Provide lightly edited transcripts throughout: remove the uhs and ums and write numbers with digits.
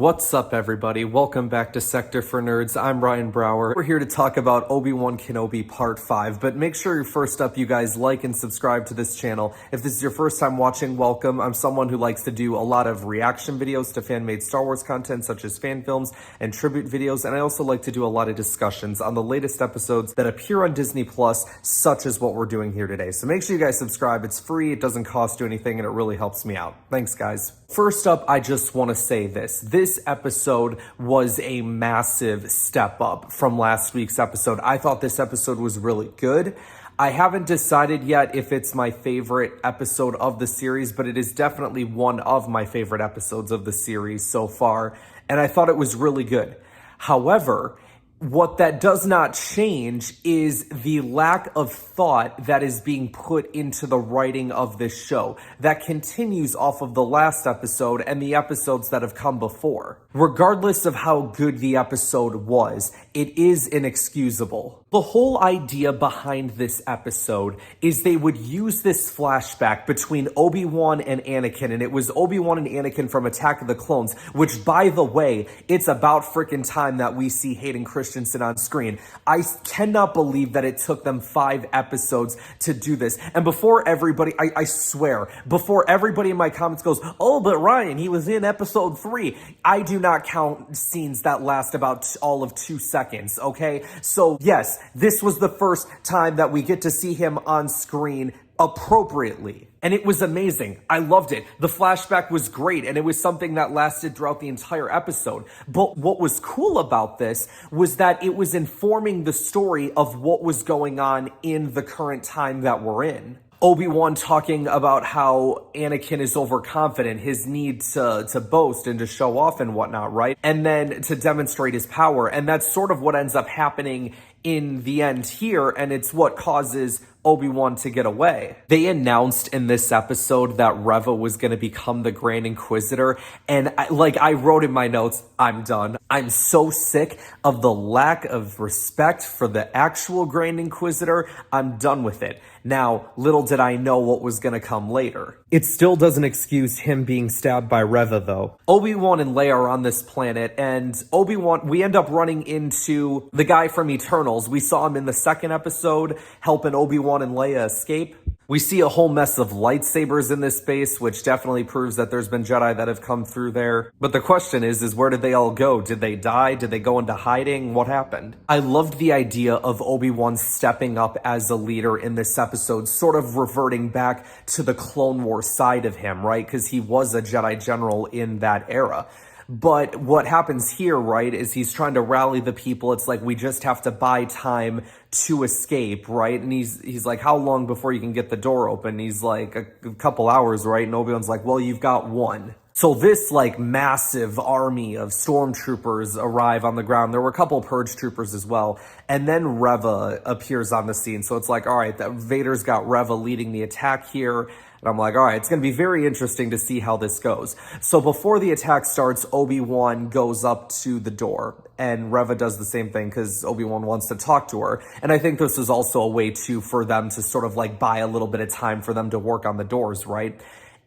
What's up, everybody? Welcome back to Sector for Nerds. I'm Ryan Brower. We're here to talk about Obi-Wan Kenobi Part 5, but make sure first up you guys like and subscribe to this channel. If this is your first time watching, welcome. I'm someone who likes to do a lot of reaction videos to fan-made Star Wars content such as fan films and tribute videos, and I also like to do a lot of discussions on the latest episodes that appear on Disney Plus, such as what we're doing here today. So make sure you guys subscribe. It's free, it doesn't cost you anything, and it really helps me out. Thanks, guys. First up, I just want to say this. This episode was a massive step up from last week's episode. I thought this episode was really good. I haven't decided yet if it's my favorite episode of the series, but it is definitely one of my favorite episodes of the series so far, and I thought it was really good. However, what that does not change is the lack of thought that is being put into the writing of this show that continues off of the last episode and the episodes that have come before. Regardless of how good the episode was, it is inexcusable. The whole idea behind this episode is they would use this flashback between Obi-Wan and Anakin, and it was Obi-Wan and Anakin from Attack of the Clones, which, by the way, it's about freaking time that we see Hayden Christensen on screen. I cannot believe that it took them 5 episodes to do this. And before everybody, I swear, before everybody in my comments goes, oh, but Ryan, he was in episode 3. I do not count scenes that last about all of 2 seconds, okay? So yes, this was the first time that we get to see him on screen appropriately. And it was amazing. I loved it. The flashback was great, and it was something that lasted throughout the entire episode. But what was cool about this was that it was informing the story of what was going on in the current time that we're in. Obi-Wan talking about how Anakin is overconfident, his need to boast and to show off and whatnot, right? And then to demonstrate his power. And that's sort of what ends up happening in the end here, and it's what causes Obi-Wan to get away. They announced in this episode that Reva was going to become the Grand Inquisitor, and I wrote in my notes, I'm done. I'm so sick of the lack of respect for the actual Grand Inquisitor. I'm done with it. Now, little did I know what was going to come later. It still doesn't excuse him being stabbed by Reva, though. Obi-Wan and Leia are on this planet, and Obi-Wan, we end up running into the guy from Eternals. We saw him in the second episode, helping Obi-Wan and Leia escape. We see a whole mess of lightsabers in this space, which definitely proves that there's been Jedi that have come through there. But the question is where did they all go? Did they die? Did they go into hiding? What happened? I loved the idea of Obi-Wan stepping up as a leader in this episode, sort of reverting back to the Clone Wars side of him, right? Because he was a Jedi general in that era. But what happens here, right, is he's trying to rally the people. It's like, we just have to buy time to escape, right? And he's like, how long before you can get the door open? He's like, a couple hours, right? And Obi-Wan's like, well, you've got 1. So this massive army of stormtroopers arrive on the ground. There were a couple purge troopers as well. And then Reva appears on the scene. So it's like, all right, Vader's got Reva leading the attack here. And I'm like, all right, it's going to be very interesting to see how this goes. So before the attack starts, Obi-Wan goes up to the door, and Reva does the same thing because Obi-Wan wants to talk to her. And I think this is also a way for them to sort of buy a little bit of time for them to work on the doors, right?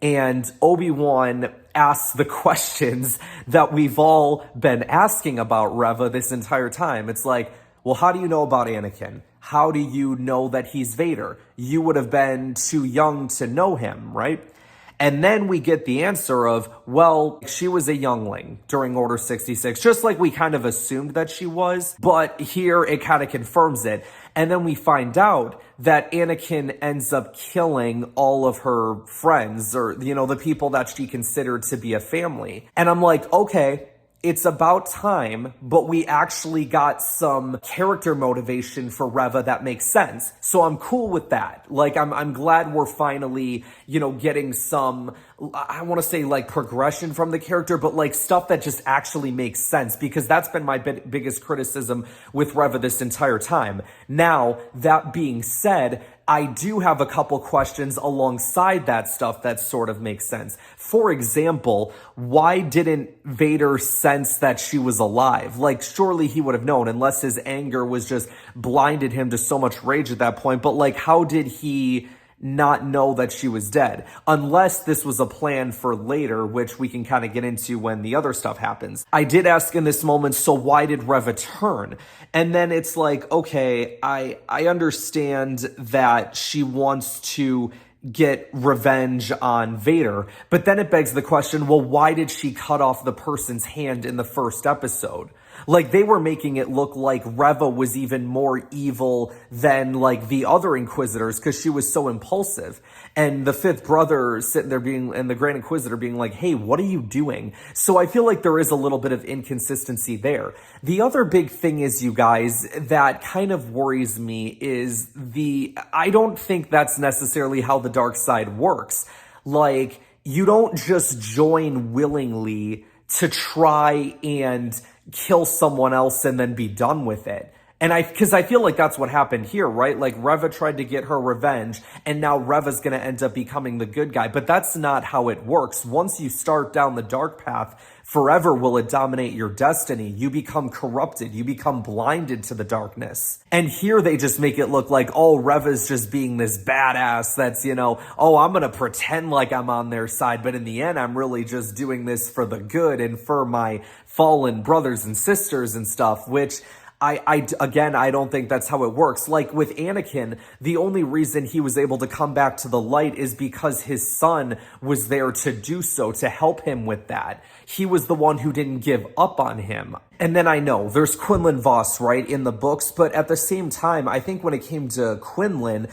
And Obi-Wan asks the questions that we've all been asking about Reva this entire time. It's like, well, how do you know about Anakin? How do you know that he's Vader? You would have been too young to know him, right? And then we get the answer of, well, she was a youngling during Order 66, just like we kind of assumed that she was, but here it kind of confirms it. And then we find out that Anakin ends up killing all of her friends, or, the people that she considered to be a family. And I'm like, okay, it's about time, but we actually got some character motivation for Reva that makes sense. So I'm cool with that. I'm glad we're finally, getting some, I want to say progression from the character, but stuff that just actually makes sense, because that's been my biggest criticism with Reva this entire time. Now, that being said, I do have a couple questions alongside that stuff that sort of makes sense. For example, why didn't Vader sense that she was alive? Surely he would have known, unless his anger was just blinded him to so much rage at that point. But how did he not know that she was dead, unless this was a plan for later, which we can kind of get into when the other stuff happens. I did ask in this moment, so why did Reva turn? And then it's like, okay, I understand that she wants to get revenge on Vader, but then it begs the question, well, why did she cut off the person's hand in the first episode? Like, they were making it look like Reva was even more evil than, like, the other Inquisitors because she was so impulsive. And the fifth brother sitting there and the Grand Inquisitor being like, hey, what are you doing? So I feel like there is a little bit of inconsistency there. The other big thing is, you guys, that kind of worries me is I don't think that's necessarily how the dark side works. Like, you don't just join willingly to try and kill someone else and then be done with it. And because I feel like that's what happened here, right? Like, Reva tried to get her revenge, and now Reva's going to end up becoming the good guy. But that's not how it works. Once you start down the dark path, forever will it dominate your destiny. You become corrupted. You become blinded to the darkness. And here they just make it look like, oh, Reva's just being this badass that's, oh, I'm going to pretend like I'm on their side. But in the end, I'm really just doing this for the good and for my fallen brothers and sisters and stuff, which I don't think that's how it works. Like with Anakin, the only reason he was able to come back to the light is because his son was there to do so, to help him with that. He was the one who didn't give up on him. And then I know there's Quinlan Vos, right, in the books, but at the same time, I think when it came to Quinlan,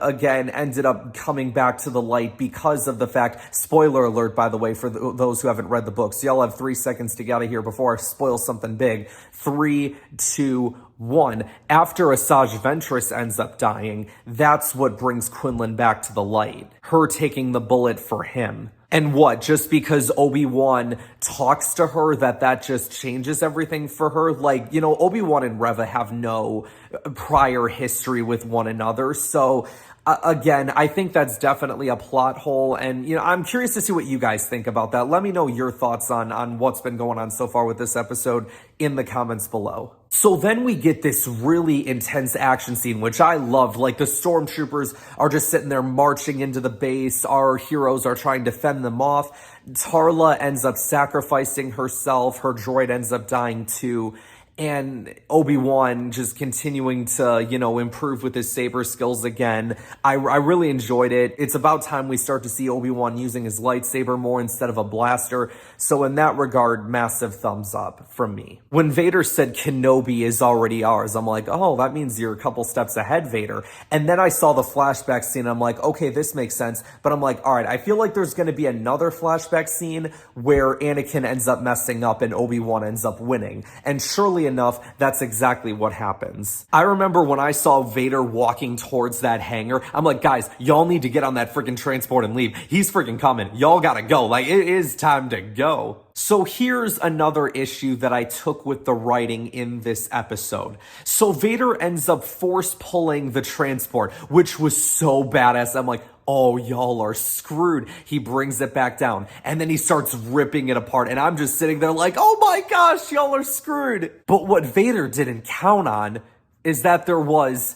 again, ended up coming back to the light because of the fact, spoiler alert, by the way, for those who haven't read the books. Y'all have 3 seconds to get out of here before I spoil something big. 3, 2, 1. After Asajj Ventress ends up dying, that's what brings Quinlan back to the light. Her taking the bullet for him. And what, just because Obi-Wan talks to her, that just changes everything for her? Like, Obi-Wan and Reva have no prior history with one another. So, again, I think that's definitely a plot hole. And, I'm curious to see what you guys think about that. Let me know your thoughts on what's been going on so far with this episode in the comments below. So then we get this really intense action scene, which I loved. Like, the stormtroopers are just sitting there marching into the base. Our heroes are trying to fend them off. Tala ends up sacrificing herself. Her droid ends up dying too. And Obi-Wan just continuing to, improve with his saber skills again. I really enjoyed it. It's about time we start to see Obi-Wan using his lightsaber more instead of a blaster. So in that regard, massive thumbs up from me. When Vader said Kenobi is already ours, I'm like, oh, that means you're a couple steps ahead, Vader. And then I saw the flashback scene. I'm like, okay, this makes sense. But I'm like, all right, I feel like there's going to be another flashback scene where Anakin ends up messing up and Obi-Wan ends up winning. And surely enough, that's exactly what happens. I remember when I saw Vader walking towards that hangar, I'm like, guys, y'all need to get on that freaking transport and leave. He's freaking coming. Y'all gotta go. Like, it is time to go. So here's another issue that I took with the writing in this episode. So Vader ends up force pulling the transport, which was so badass. I'm like, oh, y'all are screwed. He brings it back down and then he starts ripping it apart. And I'm just sitting there like, oh my gosh, y'all are screwed. But what Vader didn't count on is that there was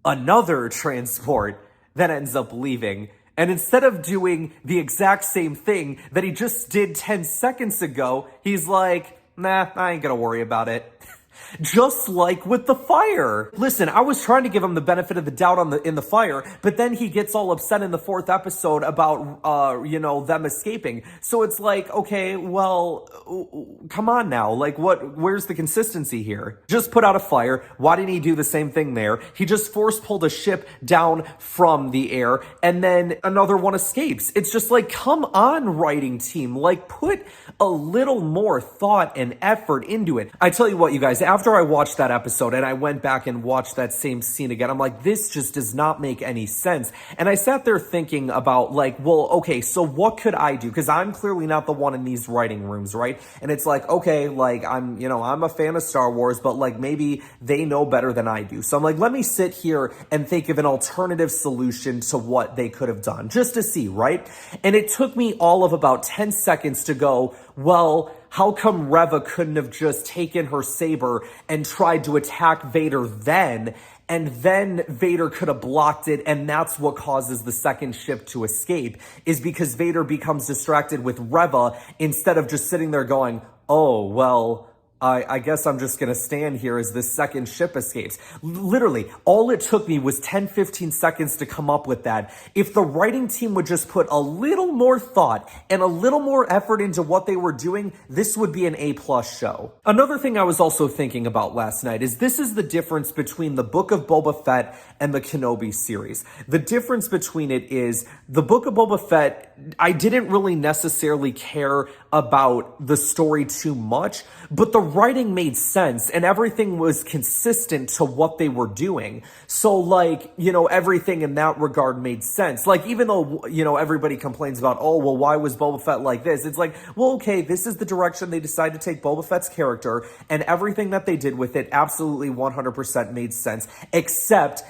another transport that ends up leaving. And instead of doing the exact same thing that he just did 10 seconds ago, he's like, nah, I ain't gonna worry about it. Just like with the fire. Listen, I was trying to give him the benefit of the doubt in the fire, but then he gets all upset in the 4th episode about, them escaping. So it's like, okay, well, come on now. Like, where's the consistency here? Just put out a fire. Why didn't he do the same thing there? He just force pulled a ship down from the air and then another one escapes. It's just like, come on, writing team. Like, put a little more thought and effort into it. I tell you what, you guys, after I watched that episode and I went back and watched that same scene again, I'm like, this just does not make any sense. And I sat there thinking about like, well, okay, so what could I do? Because I'm clearly not the one in these writing rooms, right? And it's like, okay, like I'm a fan of Star Wars, but like maybe they know better than I do. So I'm like, let me sit here and think of an alternative solution to what they could have done just to see, right? And it took me all of about 10 seconds to go, well, how come Reva couldn't have just taken her saber and tried to attack Vader then and then Vader could have blocked it, and that's what causes the second ship to escape, is because Vader becomes distracted with Reva instead of just sitting there going, oh, well, I guess I'm just going to stand here as this second ship escapes. Literally, all it took me was 10-15 seconds to come up with that. If the writing team would just put a little more thought and a little more effort into what they were doing, this would be an A+ show. Another thing I was also thinking about last night is this is the difference between the Book of Boba Fett and the Kenobi series. The difference between it is the Book of Boba Fett, I didn't really necessarily care about the story too much, but the writing made sense and everything was consistent to what they were doing. So like, everything in that regard made sense. Like, even though, everybody complains about, oh, well, why was Boba Fett like this? It's like, well, okay, this is the direction they decided to take Boba Fett's character, and everything that they did with it absolutely 100% made sense, except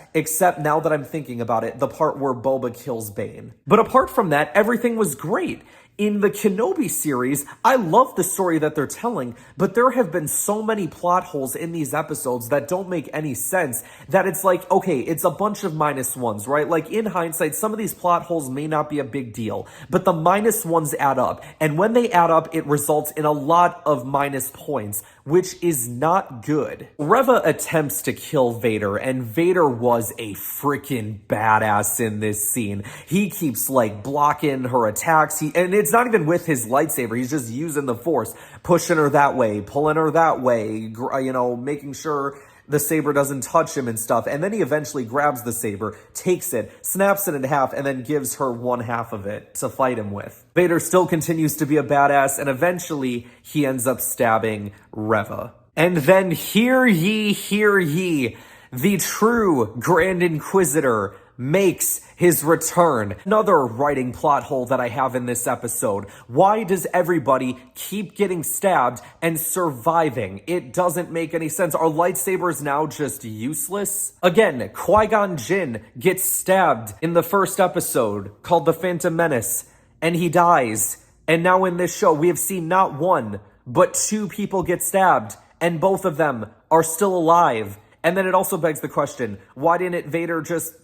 now that I'm thinking about it, the part where Boba kills Bane. But apart from that, everything was great. In the Kenobi series, I love the story that they're telling, but there have been so many plot holes in these episodes that don't make any sense that it's like, okay, it's a bunch of -1s, right? Like, in hindsight, some of these plot holes may not be a big deal, but the -1s add up. And when they add up, it results in a lot of minus points, which is not good. Reva attempts to kill Vader, and Vader was a freaking badass in this scene. He keeps, like, blocking her attacks, and it's not even with his lightsaber, he's just using the Force, pushing her that way, pulling her that way, making sure the saber doesn't touch him and stuff, and then he eventually grabs the saber, takes it, snaps it in half, and then gives her one half of it to fight him with. Vader still continues to be a badass, and eventually he ends up stabbing Reva. And then hear ye, the true Grand Inquisitor makes his return. Another writing plot hole that I have in this episode. Why does everybody keep getting stabbed and surviving? It doesn't make any sense. Are lightsabers now just useless? Again, Qui-Gon Jinn gets stabbed in the first episode called The Phantom Menace, and he dies. And now in this show, we have seen not one, but 2 people get stabbed, and both of them are still alive. And then it also begs the question, why didn't Vader just,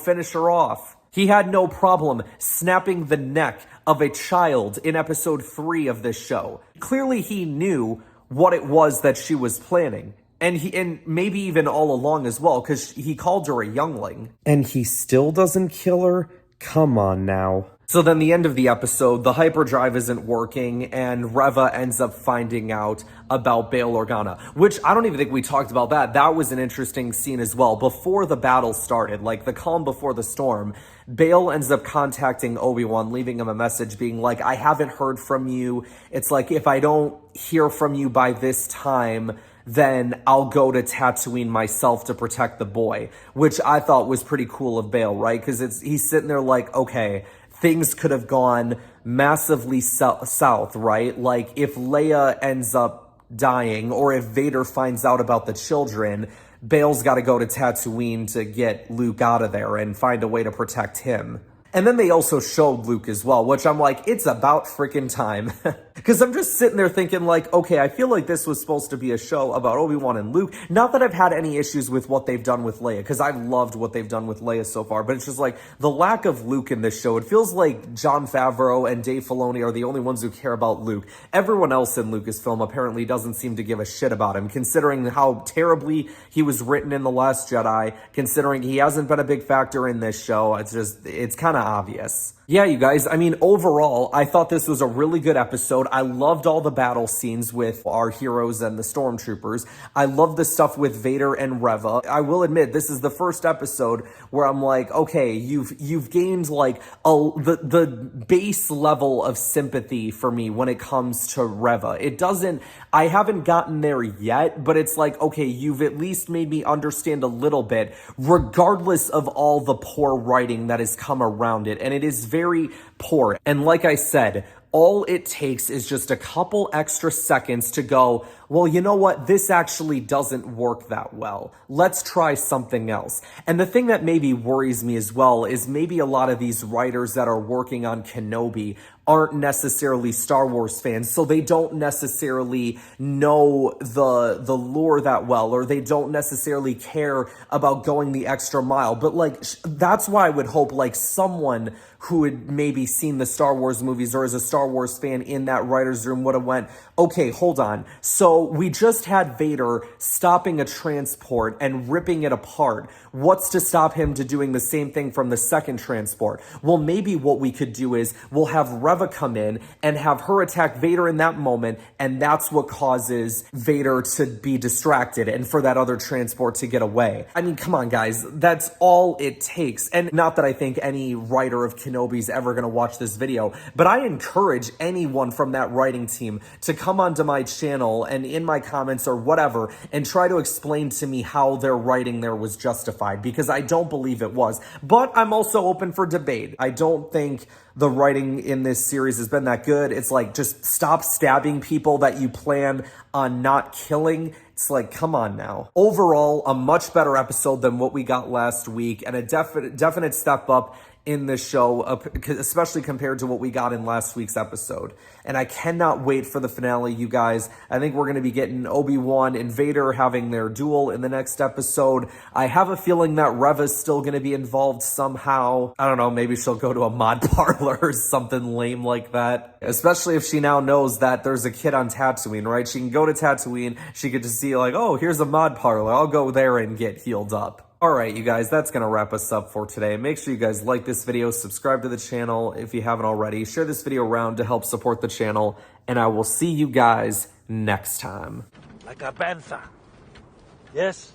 finish her off? He had no problem snapping the neck of a child in episode 3 of this show. Clearly he knew what it was that she was planning. And maybe even all along as well, because he called her a youngling. And he still doesn't kill her? Come on now. So then the end of the episode, the hyperdrive isn't working, and Reva ends up finding out about Bail Organa, which I don't even think we talked about that. That was an interesting scene as well. Before the battle started, like the calm before the storm, Bail ends up contacting Obi-Wan, leaving him a message being like, I haven't heard from you. It's like, if I don't hear from you by this time, then I'll go to Tatooine myself to protect the boy, which I thought was pretty cool of Bail, right? Because he's sitting there like, okay, things could have gone massively south, right? Like, if Leia ends up dying, or if Vader finds out about the children, Bail's got to go to Tatooine to get Luke out of there and find a way to protect him. And then they also showed Luke as well, which I'm like, it's about freaking time. Because I'm just sitting there thinking like, okay, I feel like this was supposed to be a show about Obi-Wan and Luke. Not that I've had any issues with what they've done with Leia, because I've loved what they've done with Leia so far. But it's just like the lack of Luke in this show. It feels like Jon Favreau and Dave Filoni are the only ones who care about Luke. Everyone else in Lucasfilm apparently doesn't seem to give a shit about him, considering how terribly he was written in The Last Jedi, considering he hasn't been a big factor in this show. It's kind of obvious. Yeah, you guys, I mean, overall, I thought this was a really good episode. I loved all the battle scenes with our heroes and the stormtroopers. I love the stuff with Vader and Reva. I will admit, this is the first episode where I'm like, okay, you've gained like the base level of sympathy for me when it comes to Reva. I haven't gotten there yet, but it's like, okay, you've at least made me understand a little bit, regardless of all the poor writing that has come around it. And it is very poor. And like I said, all it takes is just a couple extra seconds to go, well, you know what? This actually doesn't work that well. Let's try something else. And the thing that maybe worries me as well is maybe a lot of these writers that are working on Kenobi aren't necessarily Star Wars fans, so they don't necessarily know the lore that well, or they don't necessarily care about going the extra mile. But like, that's why I would hope like someone who had maybe seen the Star Wars movies or is a Star Wars fan in that writer's room would have went, okay, hold on. So we just had Vader stopping a transport and ripping it apart. What's to stop him to doing the same thing from the second transport? Well, maybe what we could do is we'll have Reva come in and have her attack Vader in that moment, and that's what causes Vader to be distracted and for that other transport to get away. I mean, come on, guys. That's all it takes. And not that I think any writer of Kenobi's ever going to watch this video, but I encourage anyone from that writing team to come onto my channel and in my comments or whatever and try to explain to me how their writing there was justified, because I don't believe it was. But I'm also open for debate. I don't think the writing in this series has been that good. It's like, just stop stabbing people that you plan on not killing. It's like, come on now. Overall, a much better episode than what we got last week, and a definite step up in the show, especially compared to what we got in last week's episode. And I cannot wait for the finale, you guys. I think we're going to be getting Obi-Wan and Vader having their duel in the next episode. I have a feeling that Reva's still going to be involved somehow. I don't know, maybe she'll go to a mod parlor or something lame like that. Especially if she now knows that there's a kid on Tatooine, right? She can go to Tatooine, she could just see like, oh, here's a mod parlor. I'll go there and get healed up. Alright, you guys, that's going to wrap us up for today. Make sure you guys like this video, subscribe to the channel if you haven't already, share this video around to help support the channel, and I will see you guys next time. Like a panther. Yes?